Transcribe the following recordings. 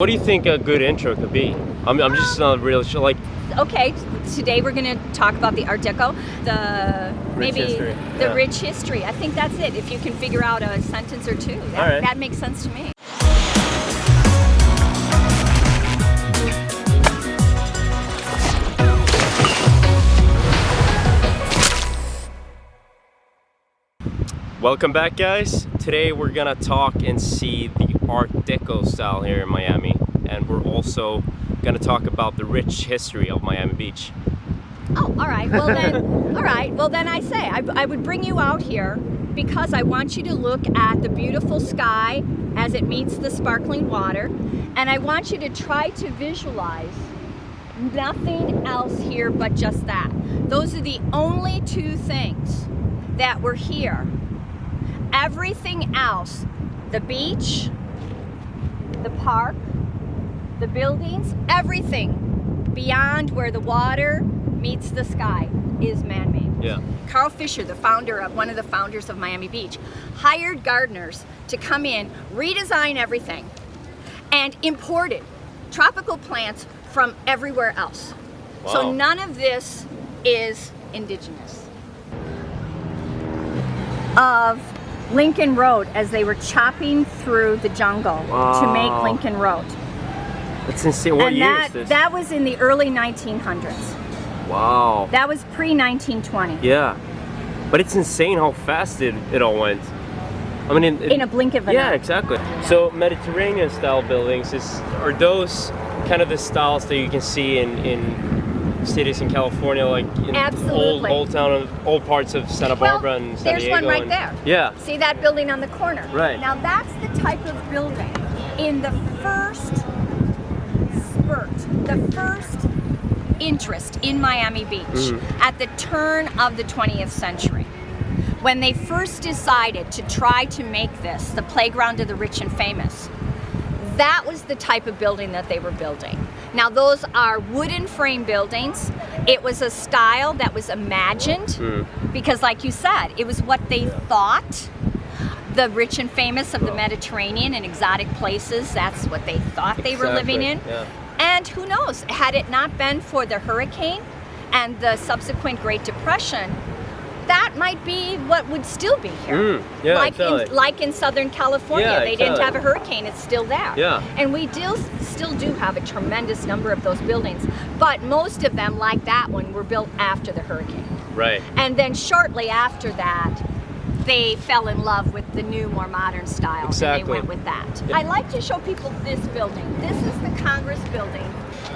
What do you think a good intro could be? I'm just not really sure. Like, okay, today we're going to talk about the Art Deco, the rich history. rich history. I think that's it. If you can figure out a sentence or two, that makes sense to me. Welcome back, guys. Today we're gonna talk and see the Art Deco style here in Miami, and we're also gonna talk about the rich history of Miami Beach. Oh, all right. Well then, I say I would bring you out here because I want you to look at the beautiful sky as it meets the sparkling water, and I want you to try to visualize nothing else here but just that. Those are the only two things that were here. Everything else, the beach, the park, the buildings, everything beyond where the water meets the sky is man-made. Yeah. Carl Fisher, one of the founders of Miami Beach, hired gardeners to come in, redesign everything, and imported tropical plants from everywhere else. Wow. So none of this is indigenous. Of Lincoln Road as they were chopping through the jungle to make Lincoln Road. That's insane. What year is this? That was in the early 1900s. Wow. That was pre-1920. Yeah. But it's insane how fast it all went. I mean, in a blink of an eye. Yeah, exactly. So Mediterranean style buildings, are those kind of the styles that you can see in cities in California, like in old parts of Santa Barbara and San Diego? There's one right there. Yeah. See that building on the corner? Right. Now that's the type of building in the first spurt, the first interest in Miami Beach at the turn of the 20th century. When they first decided to try to make this the playground of the rich and famous, that was the type of building that they were building. Now those are wooden frame buildings. It was a style that was imagined because, like you said, it was what they thought the rich and famous of the Mediterranean and exotic places, that's what they thought they were living in. Yeah. And who knows, had it not been for the hurricane and the subsequent Great Depression, that might be what would still be here. Like in Southern California, they didn't have a hurricane, it's still there. Yeah. And we still do have a tremendous number of those buildings, but most of them, like that one, were built after the hurricane. Right. And then shortly after that, they fell in love with the new, more modern style, and they went with that. I like to show people this building. This is the Congress building.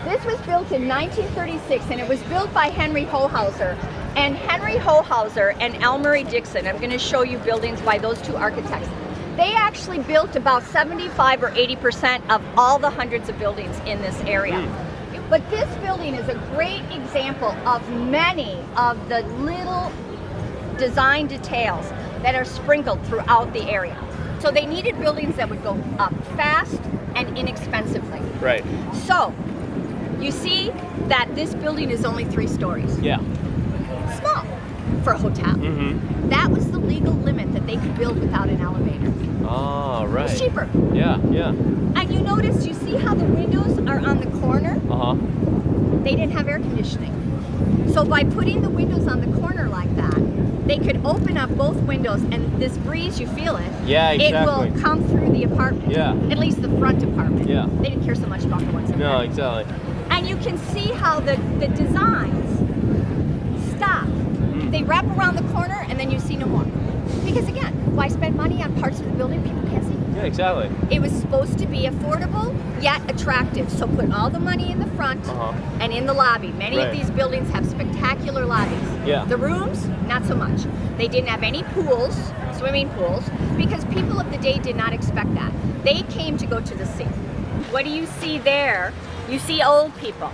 This was built in 1936, and it was built by Henry Hohauser. And Henry Hohauser and Elmery Dixon, I'm going to show you buildings by those two architects. They actually built about 75 or 80% of all the hundreds of buildings in this area. But this building is a great example of many of the little design details that are sprinkled throughout the area. So they needed buildings that would go up fast and inexpensively. Right. So you see that this building is only 3 stories. Yeah. Small for a hotel. That was the legal limit that they could build without an elevator. Oh, right. It's cheaper. Yeah, yeah. And you see how the windows are on the corner? They didn't have air conditioning. So by putting the windows on the corner like that, they could open up both windows, and this breeze, you feel it. Yeah, exactly. It will come through the apartment. Yeah. At least the front apartment. Yeah. They didn't care so much about the ones in No, there. exactly. And you can see how the designs stop. They wrap around the corner, and then you see no more. Because again, why spend money on parts of the building people can't see? Yeah, exactly. It was supposed to be affordable yet attractive. So put all the money in the front and in the lobby. Many of these buildings have spectacular lobbies. Yeah. The rooms, not so much. They didn't have any pools, swimming pools, because people of the day did not expect that. They came to go to the sea. What do you see there? You see old people.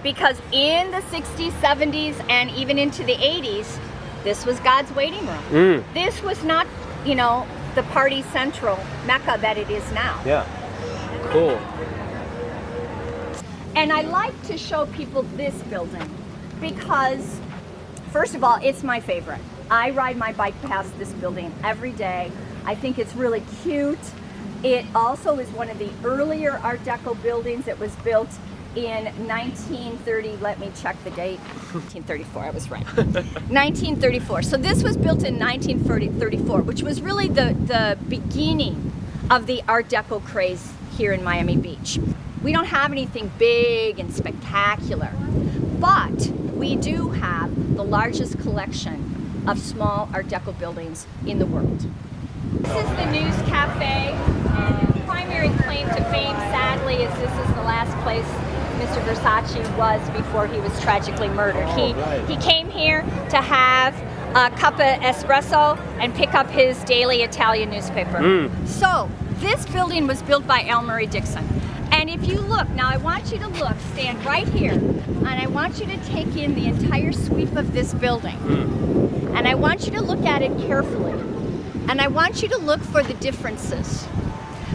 Because in the 60s, 70s, and even into the 80s, this was God's waiting room. This was not, the party central Mecca that it is now. Yeah. Cool. And I like to show people this building because, first of all, it's my favorite. I ride my bike past this building every day. I think it's really cute. It also is one of the earlier Art Deco buildings. It was built in 1930, let me check the date, 1934, I was right. 1934. So this was built in 1934, which was really the beginning of the Art Deco craze here in Miami Beach. We don't have anything big and spectacular, but we do have the largest collection of small Art Deco buildings in the world. This is the News Cafe. Primary claim to fame, sadly, is this is the last place Mr. Versace was before he was tragically murdered. He came here to have a cup of espresso and pick up his daily Italian newspaper. So this building was built by L. Murray Dixon. And if you look, now I want you to look, stand right here, and I want you to take in the entire sweep of this building. And I want you to look at it carefully. And I want you to look for the differences.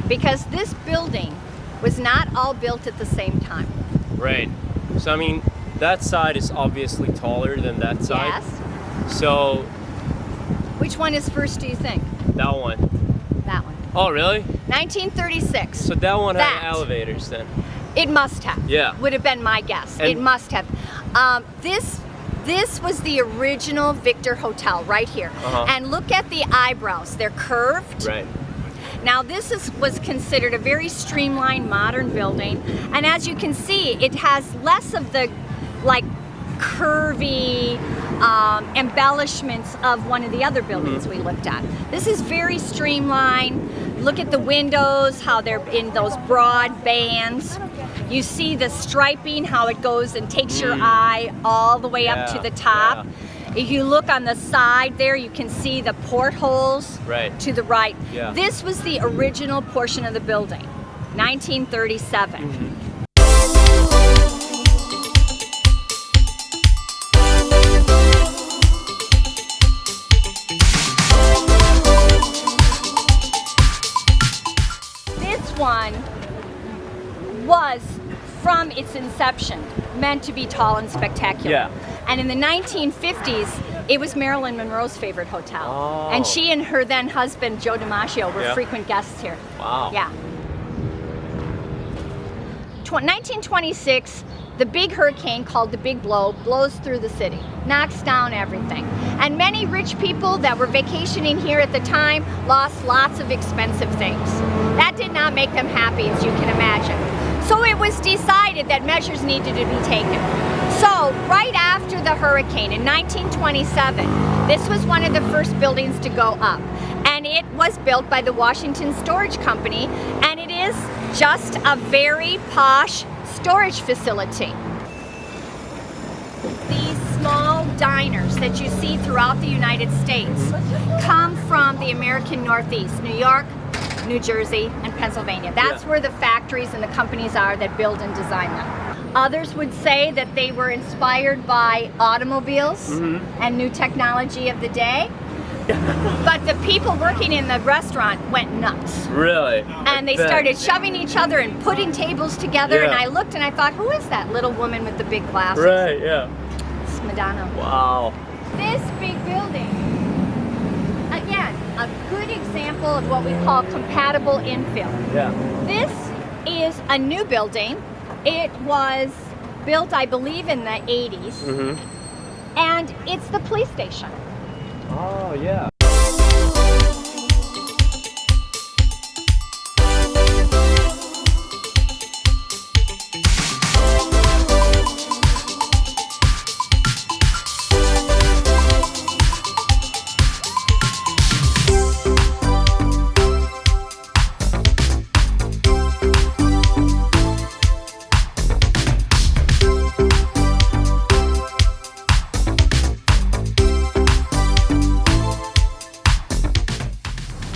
Because this building was not all built at the same time. Right. So I mean, that side is obviously taller than that side. Yes. So which one is first, do you think? That one. That one. Oh, really? 1936. So that one had elevators then? It must have. Yeah. Would have been my guess. And it must have. This was the original Victor Hotel right here. And look at the eyebrows. They're curved. Right. Now this was considered a very streamlined modern building, and as you can see, it has less of the like curvy embellishments of one of the other buildings we looked at. This is very streamlined. Look at the windows, how they're in those broad bands. You see the striping, how it goes and takes your eye all the way up to the top. If you look on the side there, you can see the portholes to the right. This was the original portion of the building, 1937. This one was, from its inception, meant to be tall and spectacular. And in the 1950s, it was Marilyn Monroe's favorite hotel. And she and her then husband, Joe DiMaggio, were frequent guests here. Wow. Yeah. 1926, the big hurricane called the Big Blow blows through the city, knocks down everything. And many rich people that were vacationing here at the time lost lots of expensive things. That did not make them happy, as you can imagine. So it was decided that measures needed to be taken. So right after the hurricane in 1927, this was one of the first buildings to go up. And it was built by the Washington Storage Company, and it is just a very posh storage facility. These small diners that you see throughout the United States come from the American Northeast, New York, New Jersey, and Pennsylvania. That's where the factories and the companies are that build and design them. Others would say that they were inspired by automobiles and new technology of the day. But the people working in the restaurant went nuts. Really? And they started shoving each other and putting tables together. And I looked and I thought, who is that little woman with the big glasses? Right, yeah. It's Madonna. Wow. This big building, again, a good example of what we call compatible infill. Yeah. This is a new building. It was built, I believe, in the 80s. And it's the police station. Oh, yeah.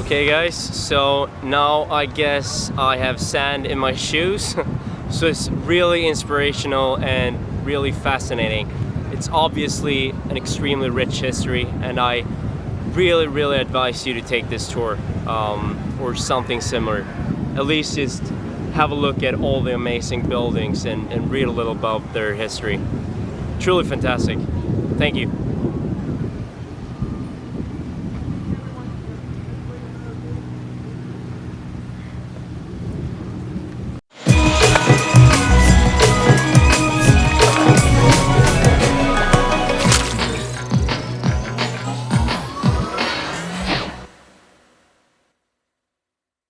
Okay guys, so now I guess I have sand in my shoes. So it's really inspirational and really fascinating. It's obviously an extremely rich history, and I really advise you to take this tour or something similar. At least just have a look at all the amazing buildings and read a little about their history. Truly fantastic. Thank you.